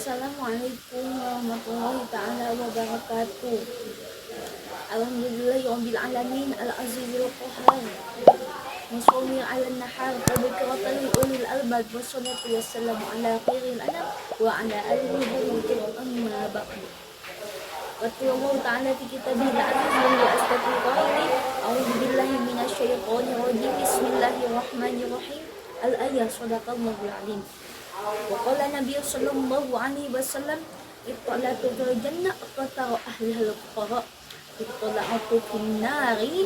Assalamualaikum warahmatullahi ta'ala wabarakatuh. Alhamdulillahirabbil alamin al-azizil qahhar. Musawwir 'alan nahar tabiqatan li ulil albab wassalatu wassalamu ala khairil anam wa ala alihi wa sahbihi amma ba'du. Qala ta'ala fi kitabil aziz wa astaqil qaili a'udzu billahi minasyaitonir rajim. Bismillahirrahmanirrahim. Al-ayat sadaqallahul alim. Wa qala Nabi sallallahu alaihi wasallam ittalatu fil jannah aqtara ahlul fuqara ittalatu fin nari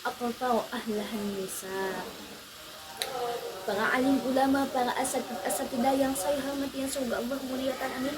aqtara ahlahan nisa. Para alim ulama, para asatidah yang saya hormati, yang semoga Allah muliakan, amin.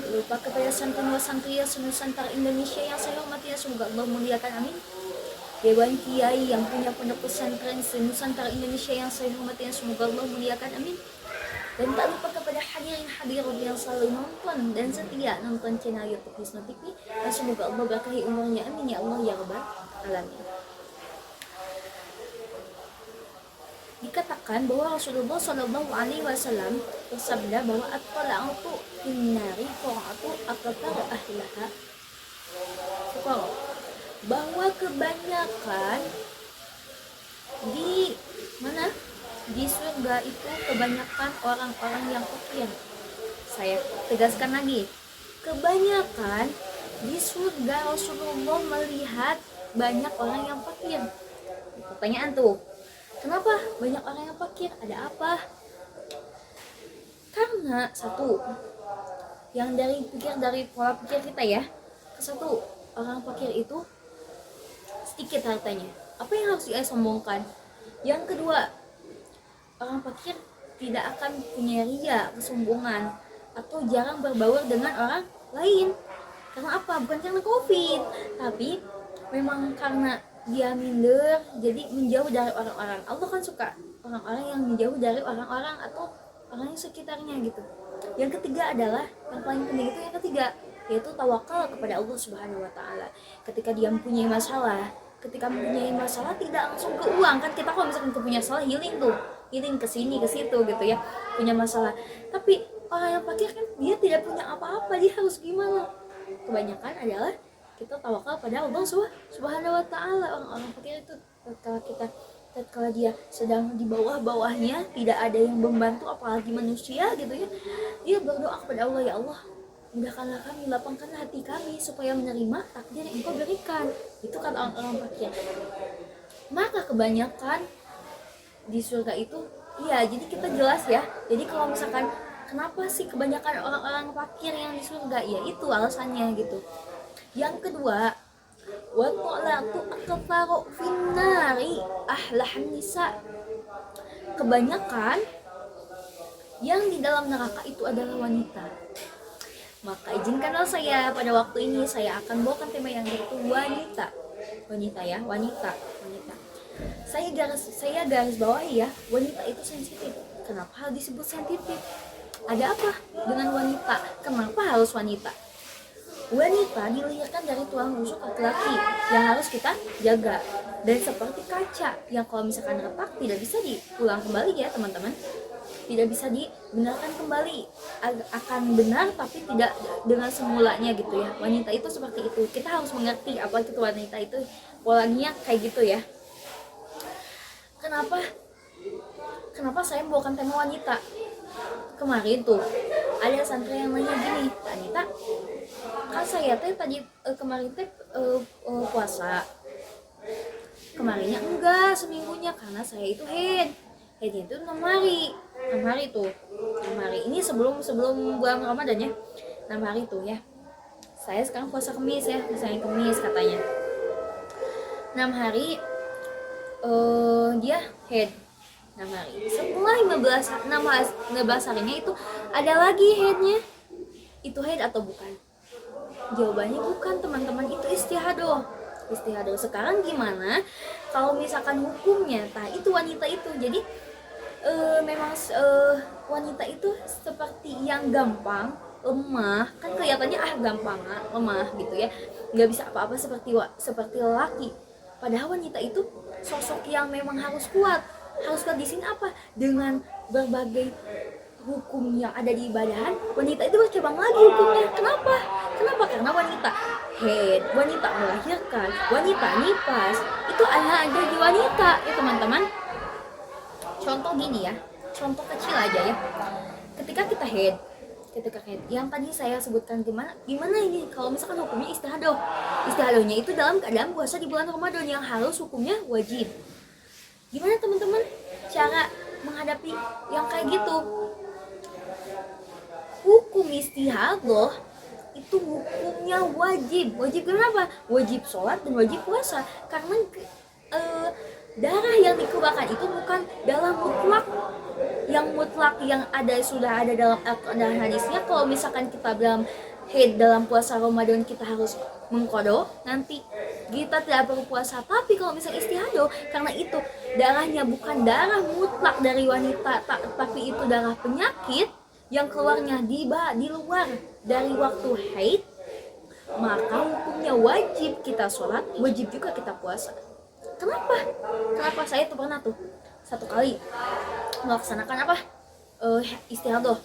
Lupa kepada santriwan santri Nusantara Indonesia yang saya hormati, yang semoga Allah muliakan, amin. Dewan Kiai yang punya pondok pesantren Nusantara Indonesia yang saya hormati, yang semoga Allah muliakan, amin. Dan tak lupa kepada hadirin yang selalu nonton dan setia nonton channel YouTube Wisnu TV, dan semoga Allah berkahi umurnya, amin ya Allah ya rabbal alamin. Dikatakan bahwa Rasulullah Shallallahu Alaihi Wasallam bersabda bahwa at-tala'atu finnari qa'atu aqtar ahlaha fuqara, bahwa kebanyakan di mana di surga itu kebanyakan orang-orang yang fakir. Saya tegaskan lagi, kebanyakan di surga Rasulullah melihat banyak orang yang fakir. Pertanyaan tuh, kenapa banyak orang yang fakir? Ada apa? Karena satu, yang dari pola pikir kita ya, satu, orang fakir itu sedikit hartanya. Apa yang harus dia sombongkan? Yang kedua, orang fakir tidak akan punya ria, kesombongan, atau jarang berbaur dengan orang lain. Karena apa? Bukan karena COVID, tapi memang karena dia minder, jadi menjauh dari orang-orang. Allah kan suka orang-orang yang menjauh dari orang-orang atau orang yang sekitarnya gitu. Yang ketiga adalah, yang paling penting itu yang ketiga, yaitu tawakal kepada Allah Subhanahu wa Ta'ala. Ketika dia mempunyai masalah, tidak langsung ke uang. Kan kita kalau misalkan punya masalah, healing ke sini ke situ gitu ya, punya masalah. Tapi orang yang fakir kan dia tidak punya apa-apa, dia harus gimana? Kebanyakan adalah kita tawakal pada Allah Subhanahu wa Ta'ala. Orang-orang fakir itu tatkala dia sedang di bawah-bawahnya, tidak ada yang membantu, apalagi manusia gitu ya, dia berdoa kepada Allah, ya Allah, mudahkanlah kami, lapangkanlah hati kami supaya menerima takdir yang Engkau berikan. Itu kan orang-orang fakir. Maka kebanyakan di surga itu, iya, jadi kita jelas ya. Jadi kalau misalkan kenapa sih kebanyakan orang-orang fakir yang di surga? Ya itu alasannya gitu. Yang kedua, wa talatu aqtaru finnari ahlahan nisa. Kebanyakan yang di dalam neraka itu adalah wanita. Maka izinkanlah saya pada waktu ini saya akan bawakan tema yang yaitu wanita. Wanita. Saya garis bawahi ya, wanita itu sensitif. Kenapa hal disebut sensitif? Ada apa dengan wanita? Kenapa harus wanita? Wanita dilahirkan dari tulang rusuk laki-laki yang harus kita jaga. Dan seperti kaca yang kalau misalkan retak tidak bisa diulang kembali ya teman-teman, tidak bisa dibenarkan kembali, akan benar tapi tidak dengan semulanya gitu ya. Wanita itu seperti itu, kita harus mengerti apa itu wanita itu, polanya kayak gitu ya. Kenapa saya membawakan tema wanita? Kemarin tuh ada santri yang nanya gini, Anita, kan saya kemarin puasa, kemarinnya enggak, seminggunya, karena saya itu headnya itu 6 hari ini sebelum bulan Ramadan ya, 6 hari tuh ya. Saya sekarang puasa Kamis ya, misalnya Kamis katanya 6 hari, dia head 6 hari. Setelah 15 harinya itu ada lagi headnya. Itu head atau bukan? Jawabannya bukan teman-teman, itu istihadoh. Sekarang gimana kalau misalkan hukumnya? Itu wanita itu jadi memang wanita itu seperti yang gampang, lemah, kan kelihatannya gampang, lemah gitu ya, nggak bisa apa-apa seperti laki. Padahal wanita itu sosok yang memang harus kuat di sini apa? Dengan berbagai hukum yang ada di ibadahan, wanita itu bercabang lagi hukumnya. Kenapa? Karena wanita head, wanita melahirkan, wanita nifas, itu ada di wanita ya teman-teman. Contoh gini ya, contoh kecil aja ya. Ketika kita head, yang tadi saya sebutkan, gimana ini kalau misalkan hukumnya istihadoh. Istihadohnya itu dalam keadaan puasa di bulan Ramadan yang harus hukumnya wajib. Gimana teman-teman cara menghadapi yang kayak gitu? Hukum istihadoh itu hukumnya wajib. Kenapa? Wajib sholat dan wajib puasa. Karena darah yang dikeluarkan itu bukan dalam mutlak yang sudah ada dalam Al-Quran dan hadisnya. Kalau misalkan kita dalam puasa Ramadan kita harus mengqadha, nanti kita tidak perlu puasa. Tapi kalau misalnya istihadoh, karena itu darahnya bukan darah mutlak dari wanita, tapi itu darah penyakit yang keluarnya di luar dari waktu haid, maka hukumnya wajib kita sholat, wajib juga kita puasa. Kenapa saya tuh pernah tuh satu kali melaksanakan istihadoh.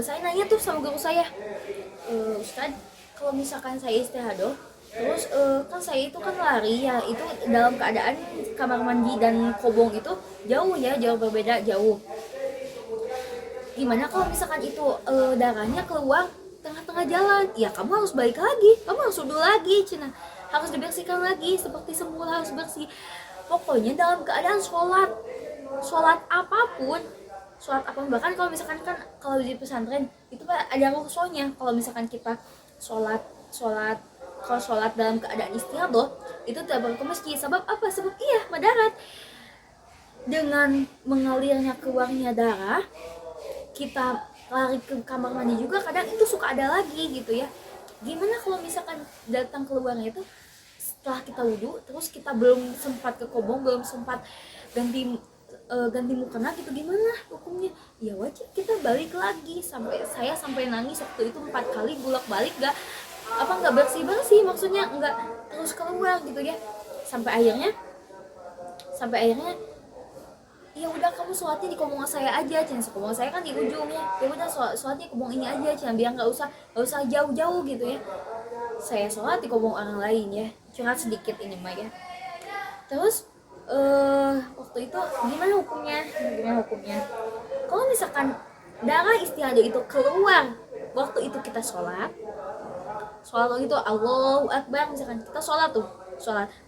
Saya nanya tuh sama guru saya, Ustadz, kalau misalkan saya istihadoh terus kan saya itu kan lari ya, itu dalam keadaan kamar mandi dan kobong itu jauh berbeda. Gimana kalau misalkan itu darahnya keluar tengah-tengah jalan? Ya kamu harus balik lagi, kamu harus wudu lagi, harus dibersihkan lagi seperti semula, harus bersih. Pokoknya dalam keadaan sholat apapun, bahkan kalau misalkan kan kalau di pesantren itu ada rukhsahnya. Kalau misalkan kita sholat dalam keadaan istihadoh itu tidak perlu ke masjid. Sebab apa? Sebab madarat. Dengan mengalirnya keluarnya darah, kita lari ke kamar mandi juga kadang itu suka ada lagi gitu ya. Gimana kalau misalkan datang keluarnya itu setelah kita wudhu, terus kita belum sempat ke kobong, belum sempat ganti mukena gitu, gimana hukumnya? Ya wajib kita balik lagi. Saya sampai nangis waktu itu 4 kali bolak-balik, nggak bersih, maksudnya nggak terus keluar gitu ya. Sampai akhirnya ya udah kamu sholatnya di kobong saya aja, kobong saya kan di ujungnya, ya udah sholatnya di kobong ini aja, biar nggak usah jauh-jauh gitu ya. Saya sholat di kobong orang lain ya, curhat sedikit ini mah ya. Terus waktu itu gimana hukumnya? Kalau misalkan darah istihadah itu keluar waktu itu kita sholat itu Allahu Akbar, misalkan kita sholat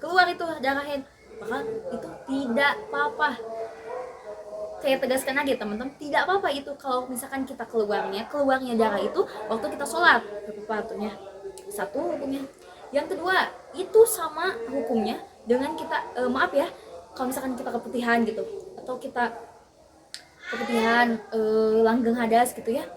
keluar itu darah haid, maka itu tidak apa-apa. Saya tegaskan aja teman-teman, tidak apa-apa itu kalau misalkan kita keluarnya darah itu waktu kita sholat, apa-apanya. Satu hukumnya. Yang kedua, itu sama hukumnya dengan kita kalau misalkan kita keputihan gitu, atau kita keputihan langgeng hadas gitu ya,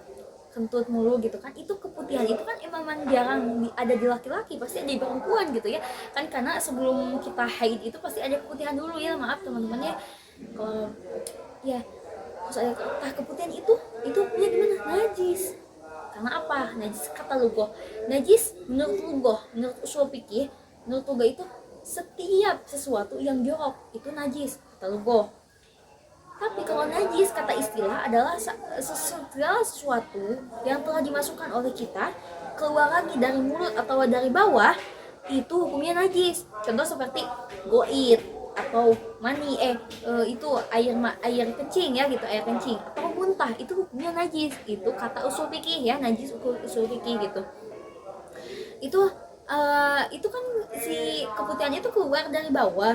kentut mulu gitu kan, itu keputihan itu kan emang jarang ada di laki-laki, pasti ada di perempuan gitu ya kan, karena sebelum kita haid itu pasti ada keputihan dulu ya, maaf teman-teman ya. Kalau ya terus ada keputihan itu punya gimana? Najis. Karena apa? Najis kata lugoh. Najis menurut usul fikih, menurut lugoh itu setiap sesuatu yang jorok itu najis kata lugoh. Tapi kalau najis kata istilah adalah segala sesuatu yang telah dimasukkan oleh kita keluar lagi dari mulut atau dari bawah, itu hukumnya najis. Contoh seperti goit atau mani itu air kencing ya gitu, air kencing atau muntah, itu hukumnya najis. Itu kata usul fikih ya, najis usul fikih gitu. Itu kan si keputihan itu keluar dari bawah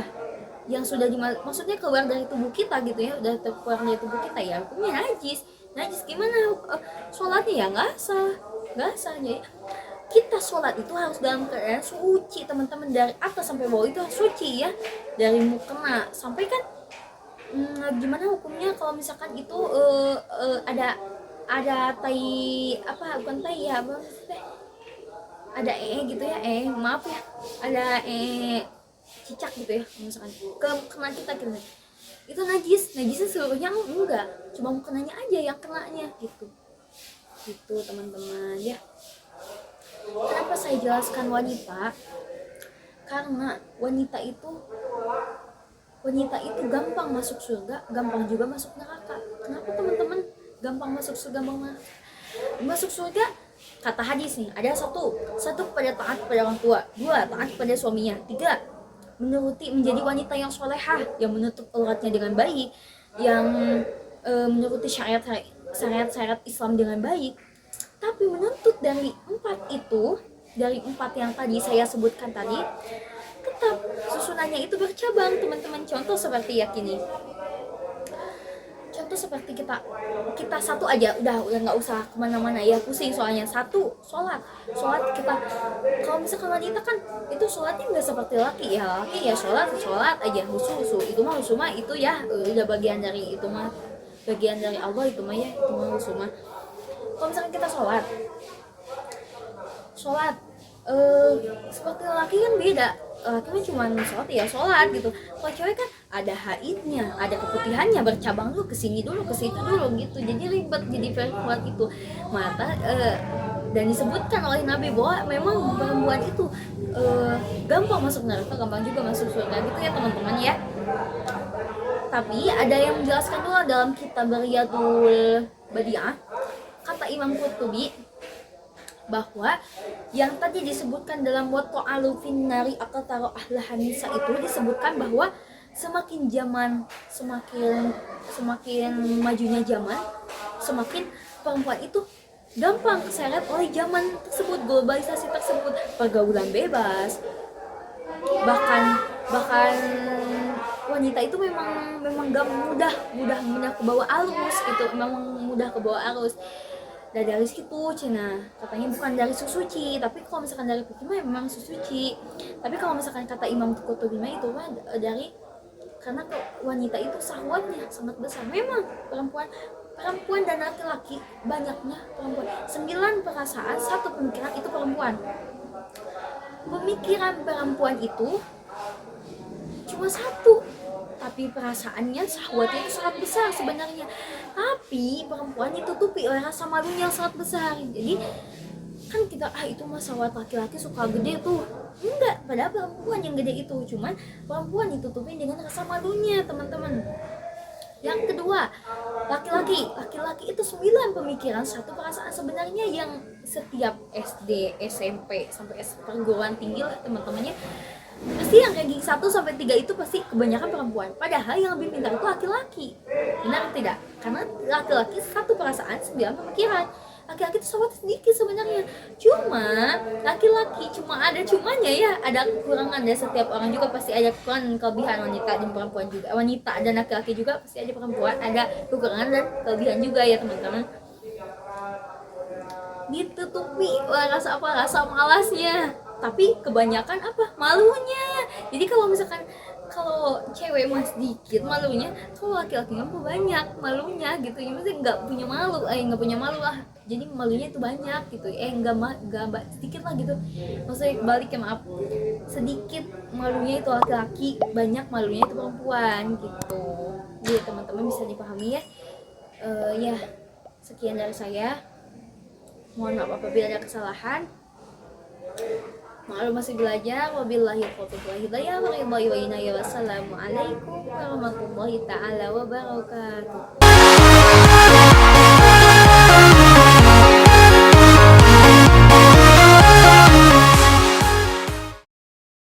yang sudah maksudnya keluar dari tubuh kita gitu ya, udah keluar dari tubuh kita, ya hukumnya najis. Gimana sholatnya? Ya nggak sah. Jadi kita sholat itu harus dalam keadaan suci teman-teman, dari atas sampai bawah itu harus suci ya, dari mukena sampai kan gimana hukumnya kalau misalkan itu ada bukan tai ya, ada gitu ya, maaf ya, ada cicak gitu ya, misalkan kena kita itu najisnya seluruhnya enggak, cuma mukenanya aja yang kenanya gitu teman-teman ya. Kenapa saya jelaskan wanita? Karena wanita itu gampang masuk surga, gampang juga masuk neraka. Kenapa teman-teman gampang masuk surga, masuk surga? Kata hadis nih, ada satu kepada taat kepada orang tua, dua taat kepada suaminya, tiga menjadi wanita yang solehah, yang menutup auratnya dengan baik, yang menuruti syariat Islam dengan baik. Tapi menuntut dari empat yang tadi saya sebutkan tadi, tetap susunannya itu bercabang teman-teman. Contoh seperti kita satu aja udah nggak usah kemana-mana ya, pusing soalnya. Satu, sholat kita, kalau misalkan wanita kan itu sholatnya nggak seperti laki ya sholat aja, husu itu mah itu ya udah bagian dari Allah, itu mah husu mah. Kalau misalkan kita sholat seperti laki kan beda. Laki kan cuma sholat gitu. Kalau cewek kan ada haidnya, ada keputihannya, bercabang dulu ke sini dulu ke situ dulu gitu. Jadi ribet, jadi kuat gitu. Dan disebutkan oleh Nabi bahwa memang perempuan itu gampang masuk neraka, gampang juga masuk surga gitu ya teman-teman ya. Tapi ada yang menjelaskan dulu dalam kitab Riyadul Badi'ah, kata Imam Qurtubi, bahwa yang tadi disebutkan dalam wata'alu finnari aqtaru ahlahan nisa itu disebutkan bahwa semakin majunya zaman, semakin perempuan itu gampang keseret oleh zaman tersebut, globalisasi tersebut, pergaulan bebas, bahkan wanita itu memang gak mudah kebawa arus gitu, memang mudah kebawa arus. Dari situ cina katanya bukan dari susuci, tapi kalau misalkan dari fikih memang susuci. Tapi kalau misalkan kata Imam Qurtubi itu mah dari karena wanita itu syahwatnya sangat besar. Memang perempuan dan laki-laki, banyaknya perempuan, 9 perasaan 1 pemikiran itu perempuan. Pemikiran perempuan itu cuma 1, tapi perasaannya, syahwatnya itu sangat besar sebenarnya. Tapi perempuan ditutupi oleh rasa malunya yang sangat besar. Jadi kan kita itu mah syahwat laki-laki suka gede tuh. Enggak, padahal perempuan yang gede itu, cuman perempuan ditutupi dengan rasa malunya teman-teman. Yang kedua, laki-laki itu 9 pemikiran 1 perasaan sebenarnya, yang setiap SD, SMP sampai perguruan tinggi lah teman-temannya, pasti yang ranking 1-3 itu pasti kebanyakan perempuan. Padahal yang lebih pintar itu laki-laki. Benar tidak? Karena laki-laki 1 perasaan 9 pemikiran. Laki-laki itu sangat sedikit sebenarnya. Cuma laki-laki cuma ada cumanya ya, ada kekurangan. Dan setiap orang juga pasti ada kekurangan, kelebihan. Wanita dan perempuan juga, wanita dan laki-laki juga pasti ada perempuan, ada kekurangan dan kelebihan juga ya teman-teman. Ditutupi rasa malasnya, tapi kebanyakan malunya. Jadi kalau cewek mah sedikit malunya, kalau laki-laki mah banyak malunya gitu. Ya maksudnya nggak punya malu lah. Jadi malunya itu banyak gitu. Nggak sedikit lah gitu. Maksudnya balik ya, maaf. Sedikit malunya itu laki-laki, banyak malunya itu perempuan gitu. Jadi teman-teman bisa dipahami ya. Ya, sekian dari saya. Mohon maaf apabila ada kesalahan. Maklum masih belajar. Wabillahi taufiq wal hidayah. Wassalamualaikum warahmatullahi taala wabarakatuh.